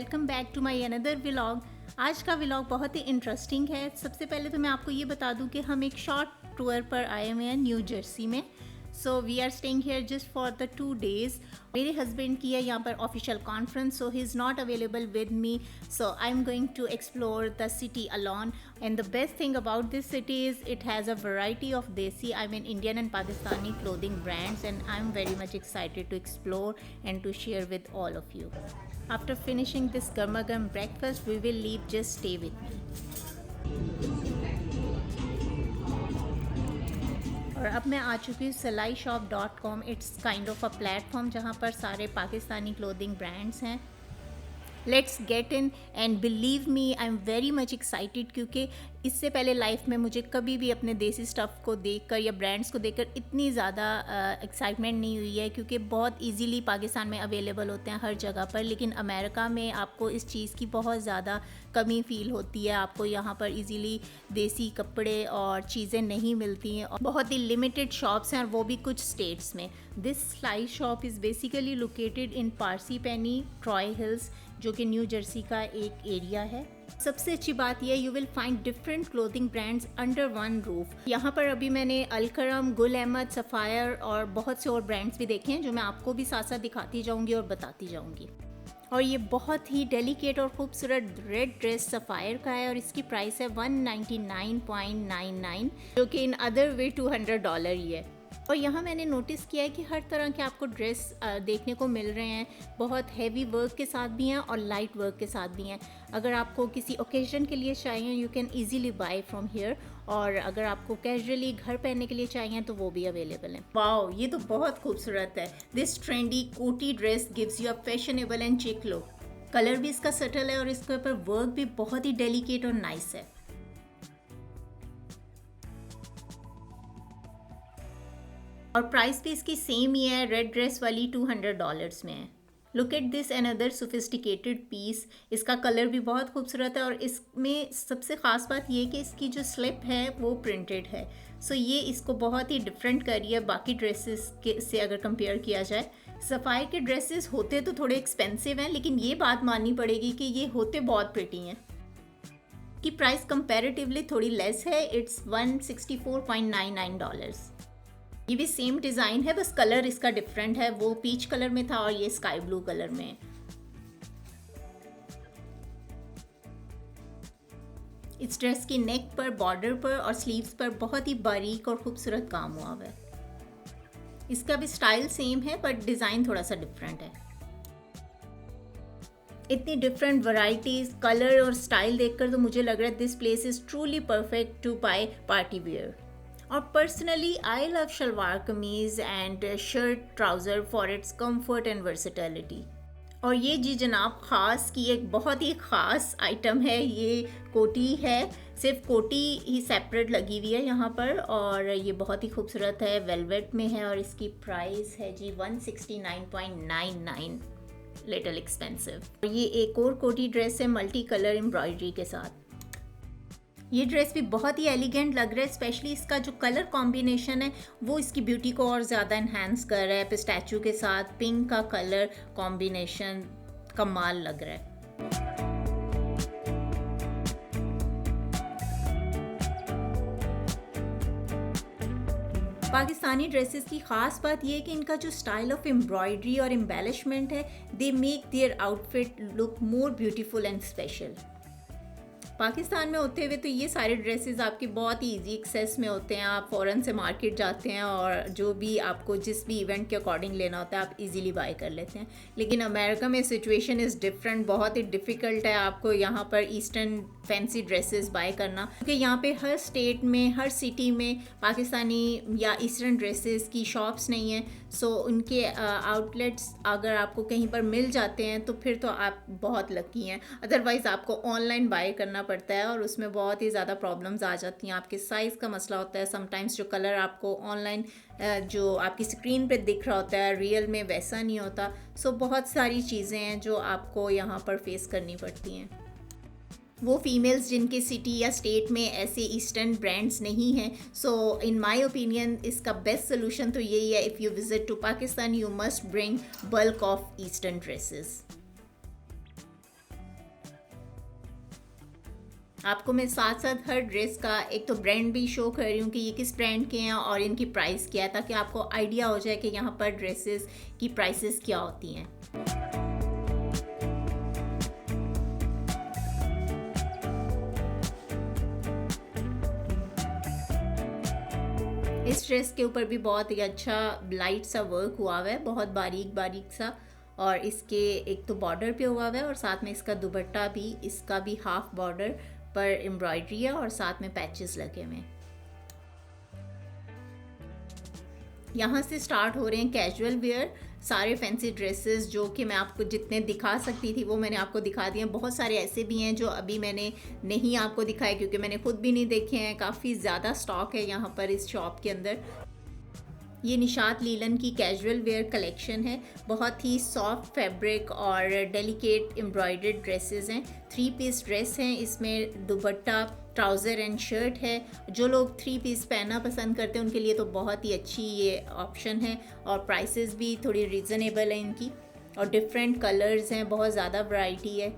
Welcome back to my another vlog. आज का vlog बहुत ही इंटरेस्टिंग है। सबसे पहले तो मैं आपको ये बता दूं कि हम एक शॉर्ट टूर पर आए हुए हैं न्यू जर्सी में। So we are staying here just for the 2 days। मेरे हस्बैंड की है यहाँ पर official conference, so he is not available with me, so I am going to explore the city alone. And the best thing about this city is it has a variety of desi, I mean Indian and Pakistani clothing brands, and I am very much excited to explore and to share with all of you. After finishing this garma garm breakfast, we will leave. Just stay with me. और अब मैं आ चुकी हूँ silaishop.com. It's kind of a platform जहाँ पर सारे Pakistani clothing brands हैं. Let's get in and believe me, I am very much excited, क्योंकि इससे पहले लाइफ में मुझे कभी भी अपने देसी स्टफ़ को देखकर या ब्रांड्स को देखकर इतनी ज़्यादा एक्साइटमेंट नहीं हुई है, क्योंकि बहुत इजीली पाकिस्तान में अवेलेबल होते हैं हर जगह पर. लेकिन अमेरिका में आपको इस चीज़ की बहुत ज़्यादा कमी फ़ील होती है. आपको यहाँ पर इजीली देसी कपड़े और चीज़ें नहीं मिलती हैं, और बहुत ही लिमिटेड शॉप्स हैं, और वो भी कुछ स्टेट्स में. This slice shop is basically located in Parsi Penney, Troy hills, जो कि न्यू जर्सी का एक एरिया है. सबसे अच्छी बात यह, you will find different clothing brands under one roof. यहाँ पर अभी मैंने अलकरम, गुल अहमद, सफ़ायर और बहुत से और ब्रांड्स भी देखे हैं, जो मैं आपको भी साथ साथ दिखाती जाऊँगी और बताती जाऊँगी. और ये बहुत ही डेलिकेट और खूबसूरत रेड ड्रेस सफ़ायर का है, और इसकी प्राइस है $199.99, जो कि इन अदर वे $200 ही है. और यहाँ मैंने नोटिस किया है कि हर तरह के आपको ड्रेस देखने को मिल रहे हैं. बहुत हैवी वर्क के साथ भी हैं और लाइट वर्क के साथ भी हैं. अगर आपको किसी ओकेजन के लिए चाहिए, you can easily buy from here. और अगर आपको कैजुअली घर पहनने के लिए चाहिए तो वो भी अवेलेबल है. वाओ, ये तो बहुत खूबसूरत है. दिस ट्रेंडी कोटी dress gives you a fashionable and चिक लुक. कलर भी इसका सटल है और इसके ऊपर वर्क भी बहुत ही डेलिकेट और नाइस है. और प्राइस भी इसकी सेम ही है, रेड ड्रेस वाली $200 में है. Look at this another sophisticated piece. इसका कलर भी बहुत खूबसूरत है, और इसमें सबसे ख़ास बात ये कि इसकी जो स्लिप है वो प्रिंटेड है. सो ये इसको बहुत ही डिफरेंट कर रही है बाकी ड्रेसेस के से अगर कंपेयर किया जाए. सफ़ाई के ड्रेसेस होते तो थोड़े एक्सपेंसिव हैं, लेकिन ये बात माननी पड़ेगी कि ये होते बहुत प्रिटी हैं. की प्राइस कंपैरेटिवली थोड़ी लेस है. इट्स $164.99. ये भी सेम डिज़ाइन है, बस कलर इसका डिफरेंट है. वो पीच कलर में था और ये स्काई ब्लू कलर में. इस ड्रेस की नेक पर, बॉर्डर पर और स्लीव्स पर बहुत ही बारीक और खूबसूरत काम हुआ हुआ है. इसका भी स्टाइल सेम है, बट डिज़ाइन थोड़ा सा डिफरेंट है. इतनी डिफरेंट वैरायटीज़, कलर और स्टाइल देखकर तो मुझे लग रहा है this place is truly perfect to buy party wear. और personally I love shalwar kameez and shirt trouser for its comfort and versatility. और ये जी जनाब ख़ास की एक बहुत ही ख़ास आइटम है. ये कोटी है, सिर्फ कोटी ही सेपरेट लगी हुई है यहाँ पर, और ये बहुत ही खूबसूरत है, वेलवेट में है, और इसकी प्राइस है जी $169.99. Little expensive. ये एक और कोटी ड्रेस है मल्टी कलर एम्ब्रॉयडरी के साथ. ये ड्रेस भी बहुत ही एलिगेंट लग रहा है. स्पेशली इसका जो कलर कॉम्बिनेशन है वो इसकी ब्यूटी को और ज़्यादा इन्हांस कर रहा है. पिस्टैचू के साथ पिंक का कलर कॉम्बिनेशन कमाल लग रहा है. पाकिस्तानी ड्रेसेस की ख़ास बात यह है कि इनका जो स्टाइल ऑफ एम्ब्रॉयडरी और एम्बेलिशमेंट है, they make their outfit look more beautiful and special. Pakistan में होते हुए तो ये सारे ड्रेसेस आपके बहुत ही इजी एक्सेस में होते हैं. आप फ़ौरन से मार्केट जाते हैं और जो भी आपको जिस भी इवेंट के अकॉर्डिंग लेना होता है आप इजीली बाय कर लेते हैं. लेकिन अमेरिका में सिचुएशन इज़ डिफरेंट. बहुत ही डिफ़िकल्ट है आपको यहाँ पर ईस्टर्न फैंसी ड्रेसेस बाय करना, क्योंकि यहाँ पे हर स्टेट में, हर सिटी में पाकिस्तानी या ईस्टर्न ड्रेसेस की शॉप्स नहीं हैं. सो उनके आउटलेट्स अगर आपको कहीं पर मिल जाते हैं तो फिर तो आप बहुत लकी हैं. अदरवाइज़ आपको ऑनलाइन बाय करना पड़ता है, और उसमें बहुत ही ज़्यादा प्रॉब्लम्स आ जाती हैं. आपके साइज़ का मसला होता है. समटाइम्स जो कलर आपको ऑनलाइन जो आपकी स्क्रीन पे दिख रहा होता है रियल में वैसा नहीं होता. सो बहुत सारी चीज़ें हैं जो आपको यहाँ पर फेस करनी पड़ती हैं. वो फीमेल्स जिनके सिटी या स्टेट में ऐसे ईस्टर्न ब्रांड्स नहीं हैं. सो इन माय ओपिनियन इसका बेस्ट सोल्यूशन तो यही है, if you visit to Pakistan you must bring bulk of eastern dresses. आपको मैं साथ साथ हर ड्रेस का एक तो ब्रांड भी शो कर रही हूँ कि ये किस ब्रांड के हैं और इनकी प्राइस क्या है, ताकि आपको आइडिया हो जाए कि यहाँ पर ड्रेसेस की प्राइसेस क्या होती हैं। इस ड्रेस के ऊपर भी बहुत ही अच्छा लाइट सा वर्क हुआ हुआ है, बहुत बारीक बारीक सा, और इसके एक तो बॉर्डर पे हुआ हुआ है और साथ में इसका दुपट्टा भी, इसका भी हाफ बॉर्डर पर एम्ब्रॉयडरी है और साथ में पैचेस लगे हुए हैं। यहाँ से स्टार्ट हो रहे हैं कैजुअल वेयर। सारे फैंसी ड्रेसेस जो कि मैं आपको जितने दिखा सकती थी वो मैंने आपको दिखा दिए हैं। बहुत सारे ऐसे भी हैं जो अभी मैंने नहीं आपको दिखाए क्योंकि मैंने खुद भी नहीं देखे हैं। काफ़ी ज़्यादा स्टॉक है यहाँ पर इस शॉप के अंदर। ये निशात लीलन की कैजुअल वेयर कलेक्शन है। बहुत ही सॉफ्ट फैब्रिक और डेलिकेट एम्ब्रॉयडर्ड ड्रेसेस हैं। 3 पीस ड्रेस हैं, इसमें दुपट्टा, ट्राउज़र एंड शर्ट है। जो लोग 3 पीस पहनना पसंद करते हैं उनके लिए तो बहुत ही अच्छी ये ऑप्शन है, और प्राइसेस भी थोड़ी रीज़नेबल है इनकी, और डिफरेंट कलर्स हैं, बहुत ज़्यादा वैरायटी है।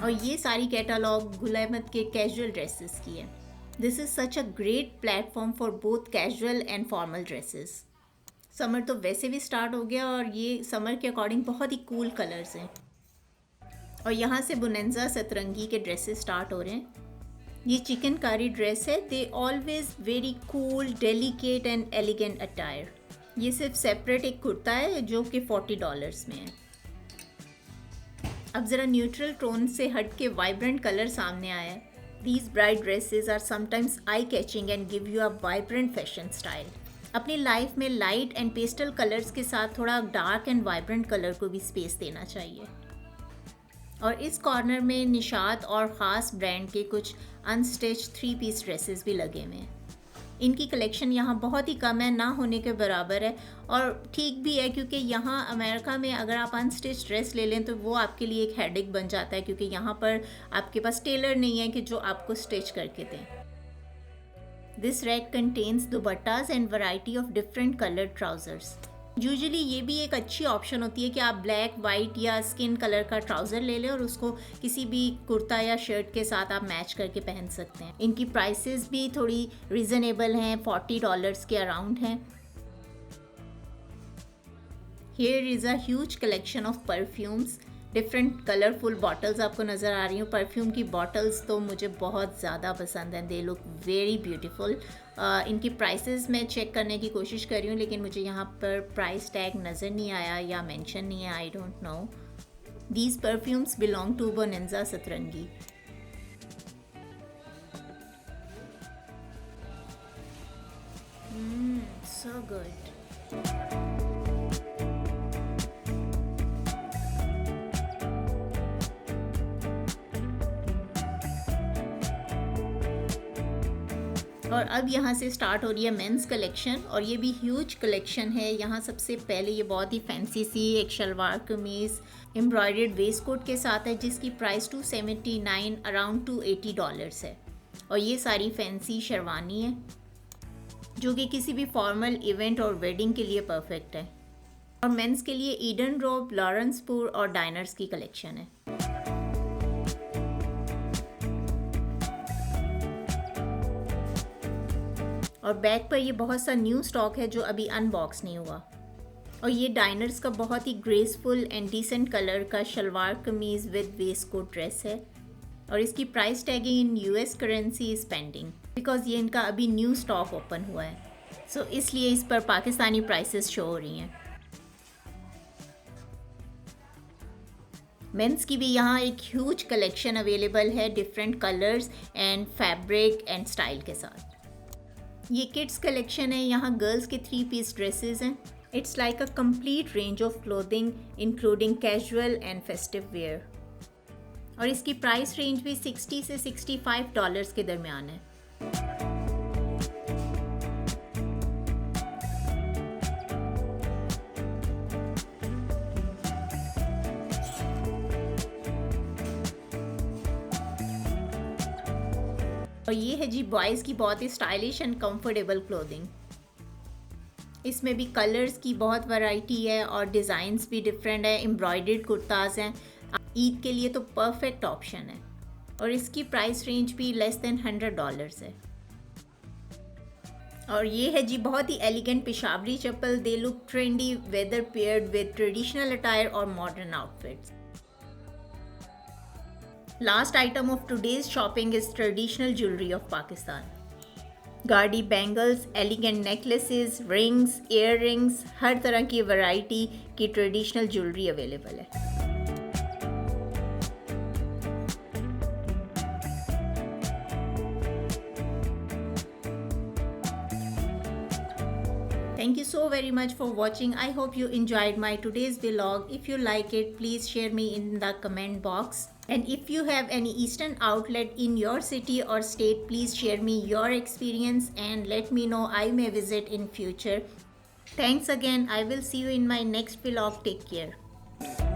और ये सारी कैटलॉग गुल अहमद के कैजुअल ड्रेसेस की है। This is such a great platform for both casual and formal dresses. Summer तो वैसे भी स्टार्ट हो गया और ये समर के अकॉर्डिंग बहुत ही कूल कलर्स हैं। और यहाँ से बुनेंजा सतरंगी के ड्रेसेस स्टार्ट हो रहे हैं। ये चिकनकारी ड्रेस है। They always very cool, delicate and elegant attire. ये सिर्फ सेपरेट एक कुर्ता है जो कि $40 में है। अब ज़रा न्यूट्रल टोन से हट के वाइब्रेंट कलर सामने आया है। These bright dresses are sometimes eye catching and give you a vibrant fashion style. अपनी लाइफ में लाइट एंड पेस्टल कलर्स के साथ थोड़ा डार्क एंड वाइब्रेंट कलर को भी स्पेस देना चाहिए। और इस कॉर्नर में निशात और ख़ास ब्रांड के कुछ अनस्टिच 3 पीस ड्रेसेस भी लगे हुए हैं। इनकी कलेक्शन यहाँ बहुत ही कम है, ना होने के बराबर है, और ठीक भी है क्योंकि यहाँ अमेरिका में अगर आप अनस्टिच ड्रेस ले लें तो वो आपके लिए एक हेडेक बन जाता है, क्योंकि यहाँ पर आपके पास टेलर नहीं है कि जो आपको स्टिच करके दें। This rack contains दुपट्टास and variety of different coloured trousers. Usually ये भी एक अच्छी ऑप्शन होती है कि आप ब्लैक, वाइट या स्किन कलर का ट्राउज़र ले लें और उसको किसी भी कुर्ता या शर्ट के साथ आप मैच करके पहन सकते हैं। इनकी प्राइसेस भी थोड़ी रीज़नेबल हैं, $40 के अराउंड हैं। Here is a huge collection of perfumes. Different colourful bottles आपको नज़र आ रही हूँ। परफ्यूम की बॉटल्स तो मुझे बहुत ज़्यादा पसंद हैं। They look very beautiful. इनकी प्राइसेस मैं चेक करने की कोशिश कर रही हूँ, लेकिन मुझे यहाँ पर प्राइस टैग नज़र नहीं आया या मेंशन नहीं है। I don't know. These perfumes belong to Bonanza Satrangi. So good. और अब यहाँ से स्टार्ट हो रही है मेंस कलेक्शन, और ये भी ह्यूज कलेक्शन है। यहाँ सबसे पहले ये बहुत ही फैंसी सी एक शलवार कमीज़ एम्ब्रॉयडर्ड वेस्ट कोट के साथ है, जिसकी प्राइस $279 अराउंड $280 है। और ये सारी फैंसी शेरवानी है जो कि किसी भी फॉर्मल इवेंट और वेडिंग के लिए परफेक्ट है। और मेंस के लिए ईडन रोब, लॉरेंसपुर और डाइनर्स की कलेक्शन है। और बैक पर ये बहुत सा न्यू स्टॉक है जो अभी अनबॉक्स नहीं हुआ। और ये डाइनर्स का बहुत ही ग्रेसफुल एंड डिसेंट कलर का शलवार कमीज़ विद वेस्ट कोट ड्रेस है, और इसकी price tagging in US currency is pending because ये इनका अभी न्यू स्टॉक ओपन हुआ है। सो इसलिए इस पर पाकिस्तानी प्राइसेस शो हो रही हैं। मेंस की भी यहाँ एक ह्यूज कलेक्शन अवेलेबल है different colours and fabric and style के साथ। ये किड्स कलेक्शन है। यहाँ गर्ल्स के 3 पीस ड्रेसेस हैं। It's like a complete range of clothing including casual and festive where, और इसकी प्राइस रेंज भी $60 से $65 के दरमियान है। और ये है जी बॉयज़ की बहुत ही स्टाइलिश एंड कंफर्टेबल क्लोथिंग। इसमें भी कलर्स की बहुत वैरायटी है और डिज़ाइंस भी डिफरेंट है। एम्ब्रॉयडर्ड कुर्ताज़ हैं, ईद के लिए तो परफेक्ट ऑप्शन है। और इसकी प्राइस रेंज भी लेस देन $100 है। और ये है जी बहुत ही elegant Peshawari chappal. They look trendy whether paired with traditional attire और modern outfits. Last item of today's shopping is traditional jewelry of Pakistan. गार्डी bangles, elegant necklaces, rings, earrings, हर तरह की वैरायटी की ट्रेडिशनल ज्वेलरी अवेलेबल है। Thank you so very much for watching. I hope you enjoyed my today's vlog. If you like it, please share me in the comment box. And if you have any Eastern outlet in your city or state, please share me your experience and let me know. I may visit in future. Thanks again. I will see you in my next vlog. Take care.